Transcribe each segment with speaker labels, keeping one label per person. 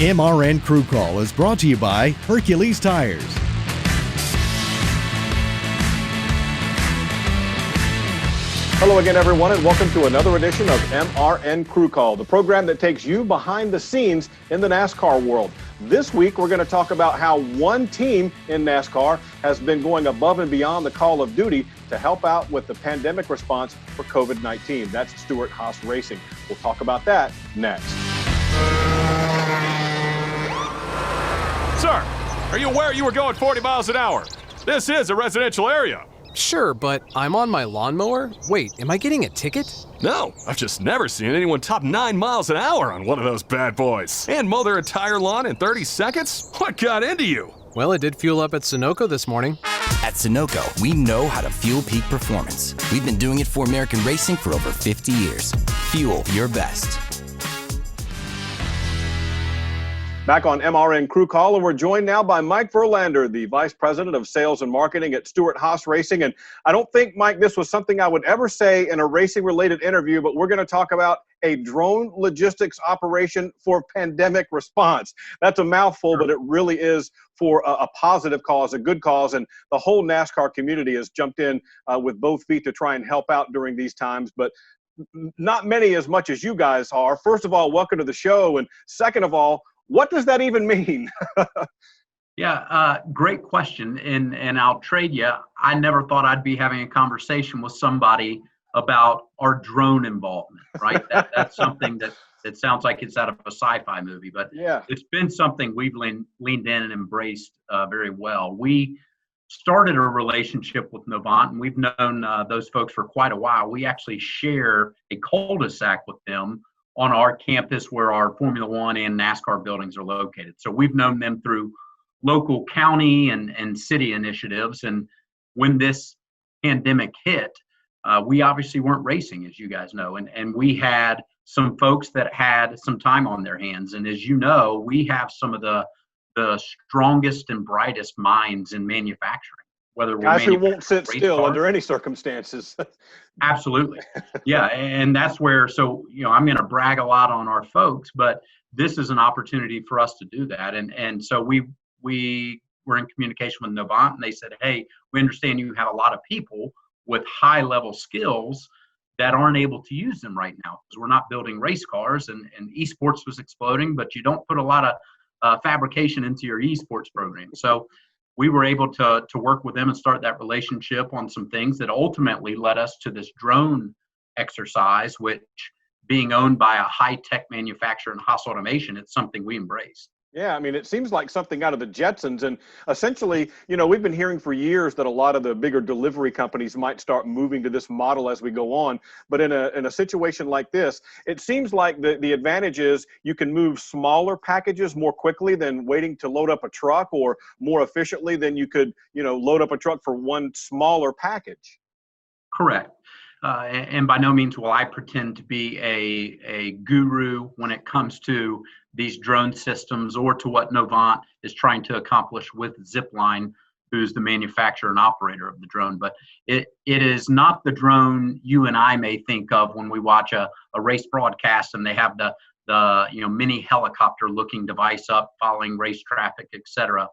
Speaker 1: MRN Crew Call is brought to you by Hercules Tires.
Speaker 2: Hello again, everyone, and welcome to another edition of MRN Crew Call, the program that takes you behind the scenes in the NASCAR world. This week, we're going to talk about how one team in NASCAR has been going above and beyond the call of duty to help out with the pandemic response for COVID-19. That's Stewart-Haas Racing. We'll talk about that next.
Speaker 3: Sir, are you aware you were going 40 miles an hour? This is a residential area.
Speaker 4: Sure, but I'm on my lawnmower? Wait, am I getting a ticket?
Speaker 3: No, I've just never seen anyone top 9 miles an hour on one of those bad boys. And mow their entire lawn in 30 seconds? What got into you?
Speaker 4: Well, it did fuel up at Sunoco this morning.
Speaker 5: At Sunoco, we know how to fuel peak performance. We've been doing it for American racing for over 50 years. Fuel your best.
Speaker 2: Back on MRN Crew Call, and we're joined now by Mike Verlander, the Vice President of Sales and Marketing at Stewart-Haas Racing. And I don't think, Mike, this was something I would ever say in a racing-related interview, but we're going to talk about a drone logistics operation for pandemic response. That's a mouthful, but it really is for a positive cause, a good cause, and the whole NASCAR community has jumped in with both feet to try and help out during these times. But not many as much as you guys are. First of all, welcome to the show. And second of all, what does that even mean?
Speaker 6: Great question. And I'll trade you. I never thought I'd be having a conversation with somebody about our drone involvement, right? That's something that sounds like it's out of a sci-fi movie, but yeah, it's been something we've leaned in and embraced very well. We started a relationship with Novant, and we've known those folks for quite a while. We actually share a cul-de-sac with them on our campus where our Formula One and NASCAR buildings are located. So we've known them through local county and city initiatives. And when this pandemic hit, we obviously weren't racing, as you guys know. And we had some folks that had some time on their hands. And as you know, we have some of the strongest and brightest minds in manufacturing. Whether we're
Speaker 2: guys who won't sit still under any circumstances.
Speaker 6: Absolutely. Yeah. And that's where, so, I'm going to brag a lot on our folks, but this is an opportunity for us to do that. And so we were in communication with Novant, and they said, hey, we understand you have a lot of people with high level skills that aren't able to use them right now because we're not building race cars, and esports was exploding, but you don't put a lot of fabrication into your esports program. So we were able to work with them and start that relationship on some things that ultimately led us to this drone exercise, which, being owned by a high-tech manufacturer in Haas Automation, it's something we embrace.
Speaker 2: Yeah, I mean, it seems like something out of the Jetsons. And essentially, we've been hearing for years that a lot of the bigger delivery companies might start moving to this model as we go on. But in a situation like this, it seems like the advantage is you can move smaller packages more quickly than waiting to load up a truck, or more efficiently than you could, load up a truck for one smaller package.
Speaker 6: Correct. And by no means will I pretend to be a guru when it comes to these drone systems or to what Novant is trying to accomplish with Zipline, who's the manufacturer and operator of the drone. But it is not the drone you and I may think of when we watch a race broadcast and they have the mini helicopter looking device up following race traffic, etc.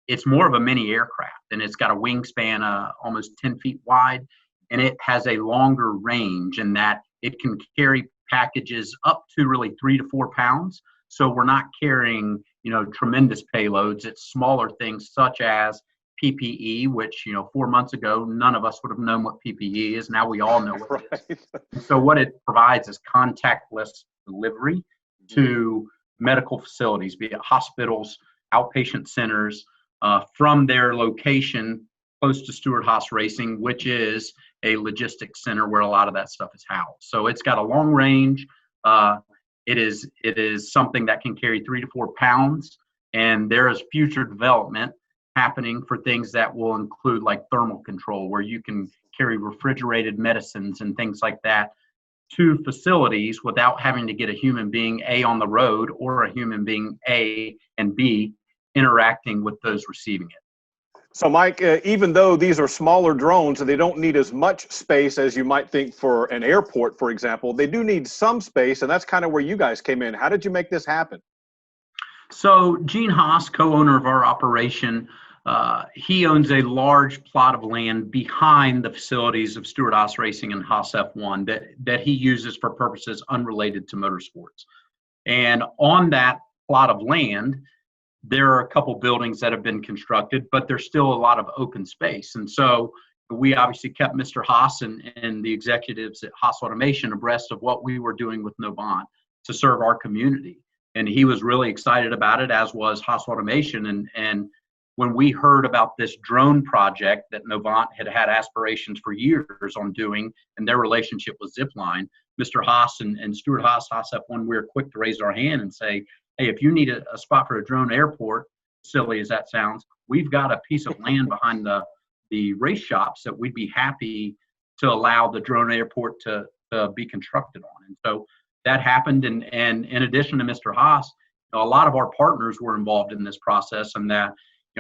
Speaker 6: It's more of a mini aircraft, and it's got a wingspan almost 10 feet wide. And it has a longer range in that it can carry packages up to really 3 to 4 pounds. So we're not carrying, tremendous payloads. It's smaller things such as PPE, which, 4 months ago, none of us would have known what PPE is. Now we all know what it is. So what it provides is contactless delivery to medical facilities, be it hospitals, outpatient centers, from their location close to Stewart-Haas Racing, which is a logistics center where a lot of that stuff is housed. So it's got a long range. It is something that can carry 3 to 4 pounds, and there is future development happening for things that will include like thermal control, where you can carry refrigerated medicines and things like that to facilities without having to get a human being A on the road or a human being A and B interacting with those receiving it.
Speaker 2: So, Mike, even though these are smaller drones and they don't need as much space as you might think for an airport, for example, they do need some space, and that's kind of where you guys came in. How did you make this happen?
Speaker 6: So Gene Haas, co-owner of our operation, he owns a large plot of land behind the facilities of Stewart-Haas Racing and Haas F1 that he uses for purposes unrelated to motorsports. And on that plot of land, there are a couple buildings that have been constructed, but there's still a lot of open space. And so we obviously kept Mr. Haas and the executives at Haas Automation abreast of what we were doing with Novant to serve our community. And he was really excited about it, as was Haas Automation. And when we heard about this drone project that Novant had aspirations for years on doing, and their relationship with Zipline, Mr. Haas and Stewart-Haas, Haas F1, we were quick to raise our hand and say, hey, if you need a spot for a drone airport, silly as that sounds, we've got a piece of land behind the race shops that we'd be happy to allow the drone airport to be constructed on. And so that happened. And in addition to Mr. Haas, a lot of our partners were involved in this process, and that,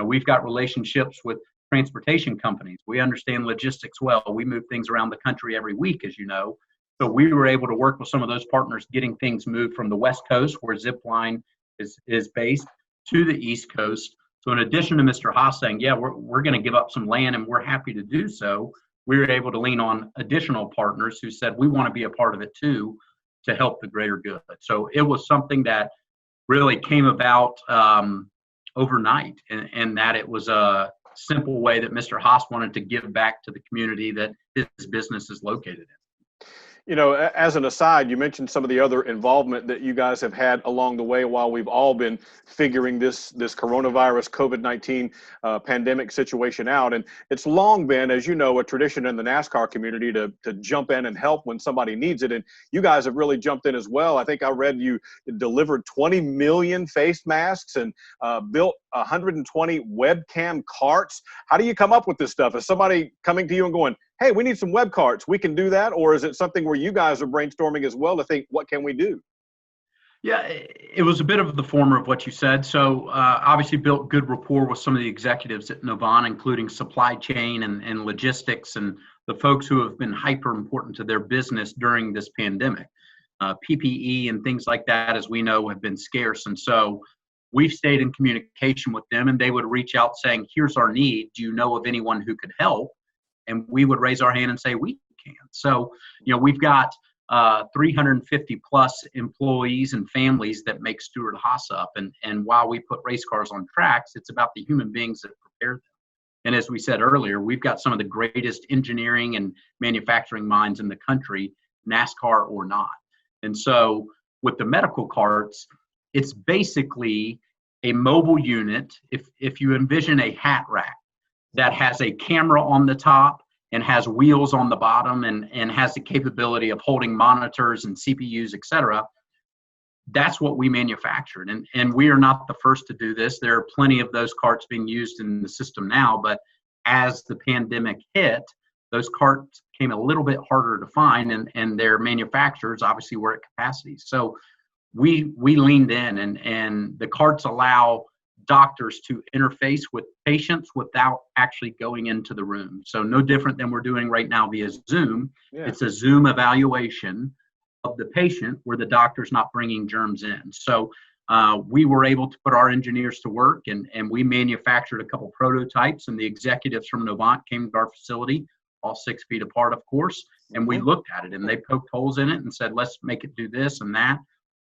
Speaker 6: we've got relationships with transportation companies. We understand logistics well. We move things around the country every week, as you know. So we were able to work with some of those partners, getting things moved from the West Coast, where Zipline is based, to the East Coast. So in addition to Mr. Haas saying, yeah, we're going to give up some land and we're happy to do so, we were able to lean on additional partners who said, we want to be a part of it too, to help the greater good. So it was something that really came about overnight, and that it was a simple way that Mr. Haas wanted to give back to the community that his business is located in.
Speaker 2: As an aside, you mentioned some of the other involvement that you guys have had along the way while we've all been figuring this coronavirus COVID-19 pandemic situation out. And it's long been, as you know, a tradition in the NASCAR community to jump in and help when somebody needs it. And you guys have really jumped in as well. I think I read you delivered 20 million face masks and built 120 webcam carts. How do you come up with this stuff? Is somebody coming to you and going, hey, we need some web carts, we can do that? Or is it something where you guys are brainstorming as well to think, what can we do?
Speaker 6: Yeah, it was a bit of the former of what you said. So obviously built good rapport with some of the executives at Novant, including supply chain and logistics, and the folks who have been hyper important to their business during this pandemic. PPE and things like that, as we know, have been scarce. And so we've stayed in communication with them, and they would reach out saying, here's our need. Do you know of anyone who could help? And we would raise our hand and say, we can. So, we've got 350 plus employees and families that make Stewart-Haas up. And while we put race cars on tracks, it's about the human beings that prepare them. And as we said earlier, we've got some of the greatest engineering and manufacturing minds in the country, NASCAR or not. And so with the medical carts, it's basically a mobile unit. If you envision a hat rack that has a camera on the top and has wheels on the bottom and has the capability of holding monitors and CPUs, et cetera, that's what we manufactured. And we are not the first to do this. There are plenty of those carts being used in the system now, but as the pandemic hit, those carts became a little bit harder to find, and their manufacturers obviously were at capacity. So we leaned in, and the carts allow doctors to interface with patients without actually going into the room. So no different than we're doing right now via Zoom. Yeah. It's a Zoom evaluation of the patient where the doctor's not bringing germs in. So we were able to put our engineers to work, and we manufactured a couple prototypes, and the executives from Novant came to our facility, all 6 feet apart, of course, and we looked at it, and they poked holes in it and said, let's make it do this and that.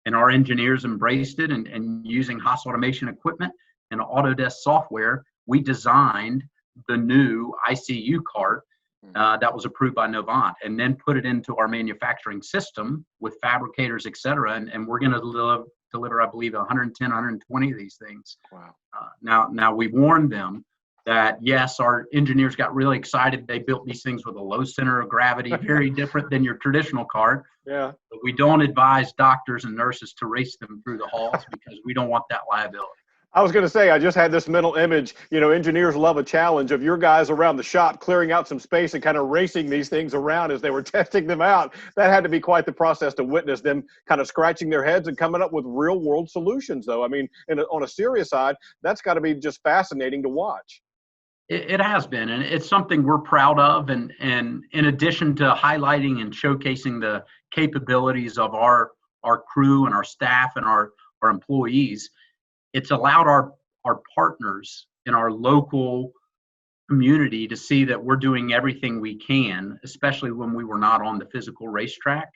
Speaker 6: And our engineers embraced it, and using Haas Automation equipment and Autodesk software, we designed the new ICU cart that was approved by Novant, and then put it into our manufacturing system with fabricators, et cetera. And we're going to deliver, I believe, 110, 120 of these things. Wow. Now we've warned them that, yes, our engineers got really excited. They built these things with a low center of gravity, very different than your traditional cart. Yeah. But we don't advise doctors and nurses to race them through the halls because we don't want that liability.
Speaker 2: I was going to say, I just had this mental image, engineers love a challenge of your guys around the shop clearing out some space and kind of racing these things around as they were testing them out. That had to be quite the process to witness them kind of scratching their heads and coming up with real world solutions, though. I mean, on a serious side, that's got to be just fascinating to watch.
Speaker 6: It has been, and it's something we're proud of. And in addition to highlighting and showcasing the capabilities of our crew and our staff and our employees, it's allowed our partners in our local community to see that we're doing everything we can, especially when we were not on the physical racetrack,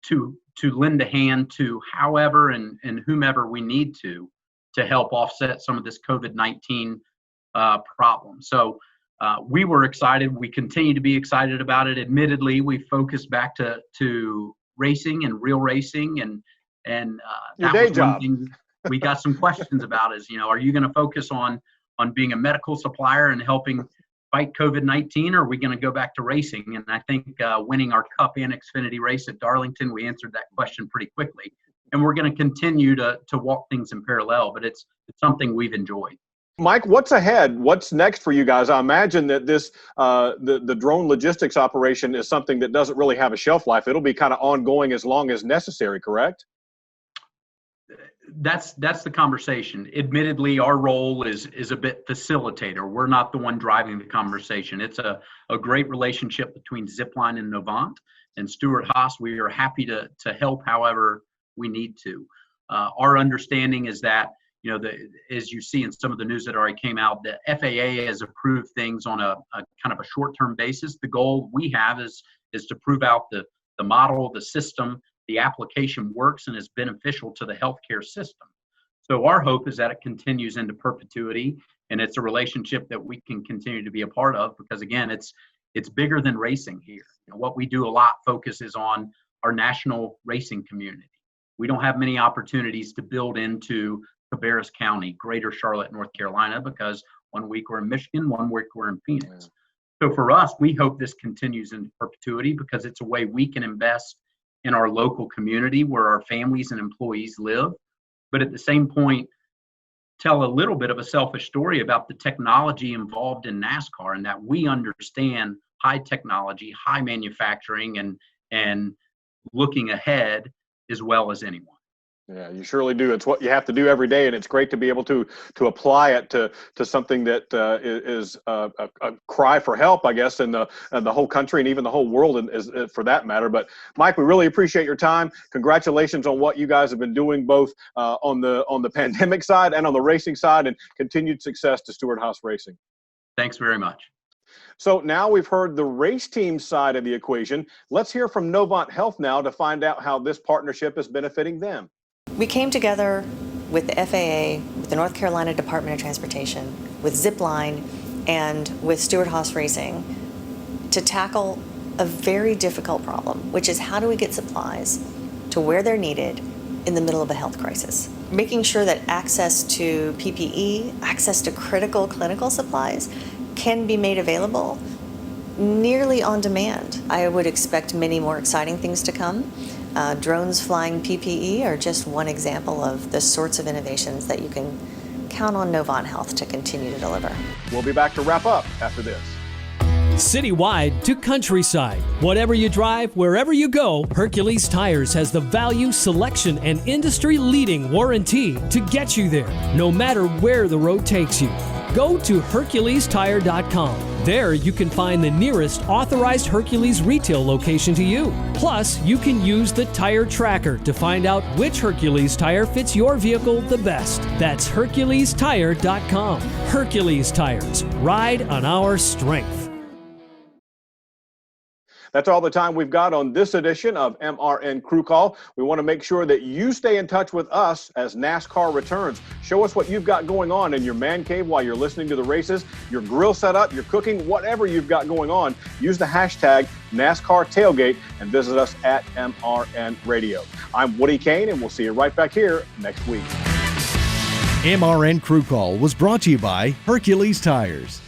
Speaker 6: to lend a hand to however and whomever we need to help offset some of this COVID-19 problem. So we were excited. We continue to be excited about it. Admittedly, we focused back to racing and real racing, and
Speaker 2: Your
Speaker 6: that
Speaker 2: day
Speaker 6: was
Speaker 2: job.
Speaker 6: one thing we got some questions about is, are you going to focus on being a medical supplier and helping fight COVID-19, or are we going to go back to racing? And I think winning our Cup and Xfinity race at Darlington, we answered that question pretty quickly. And we're going to continue to walk things in parallel, but it's something we've enjoyed.
Speaker 2: Mike, what's ahead? What's next for you guys? I imagine that this the drone logistics operation is something that doesn't really have a shelf life. It'll be kind of ongoing as long as necessary, correct?
Speaker 6: That's the conversation. Admittedly, our role is a bit facilitator. We're not the one driving the conversation. It's a great relationship between Zipline and Novant and Stewart-Haas. We are happy to help however we need to. Our understanding is that, as you see in some of the news that already came out, the FAA has approved things on a kind of a short-term basis. The goal we have is to prove out the model, the system, the application works and is beneficial to the healthcare system. So our hope is that it continues into perpetuity, and it's a relationship that we can continue to be a part of, because again, it's bigger than racing here. What we do a lot focuses on our national racing community. We don't have many opportunities to build into Cabarrus County, Greater Charlotte, North Carolina, because 1 week we're in Michigan, 1 week we're in Phoenix. So for us, we hope this continues into perpetuity because it's a way we can invest in our local community where our families and employees live, but at the same point, tell a little bit of a selfish story about the technology involved in NASCAR, and that we understand high technology, high manufacturing, and looking ahead as well as anyone.
Speaker 2: Yeah, you surely do. It's what you have to do every day, and it's great to be able to apply it to something that is a cry for help, I guess, in the whole country and even the whole world, for that matter. But Mike, we really appreciate your time. Congratulations on what you guys have been doing, both on the pandemic side and on the racing side, and continued success to Stewart-Haas Racing.
Speaker 6: Thanks very much.
Speaker 2: So now we've heard the race team side of the equation. Let's hear from Novant Health now to find out how this partnership is benefiting them.
Speaker 7: We came together with the FAA, with the North Carolina Department of Transportation, with Zipline, and with Stewart-Haas Racing to tackle a very difficult problem, which is how do we get supplies to where they're needed in the middle of a health crisis? Making sure that access to PPE, access to critical clinical supplies can be made available nearly on demand. I would expect many more exciting things to come. Drones flying PPE are just one example of the sorts of innovations that you can count on Novant Health to continue to deliver.
Speaker 2: We'll be back to wrap up after this.
Speaker 8: Citywide to countryside. Whatever you drive, wherever you go, Hercules Tires has the value, selection, and industry-leading warranty to get you there, no matter where the road takes you. Go to HerculesTire.com. There you can find the nearest authorized Hercules retail location to you. Plus, you can use the tire tracker to find out which Hercules tire fits your vehicle the best. That's HerculesTire.com. Hercules Tires. Ride on our strength.
Speaker 2: That's all the time we've got on this edition of MRN Crew Call. We want to make sure that you stay in touch with us as NASCAR returns. Show us what you've got going on in your man cave while you're listening to the races, your grill setup, your cooking, whatever you've got going on. Use the hashtag NASCAR Tailgate and visit us at MRN Radio. I'm Woody Kane, and we'll see you right back here next week.
Speaker 1: MRN Crew Call was brought to you by Hercules Tires.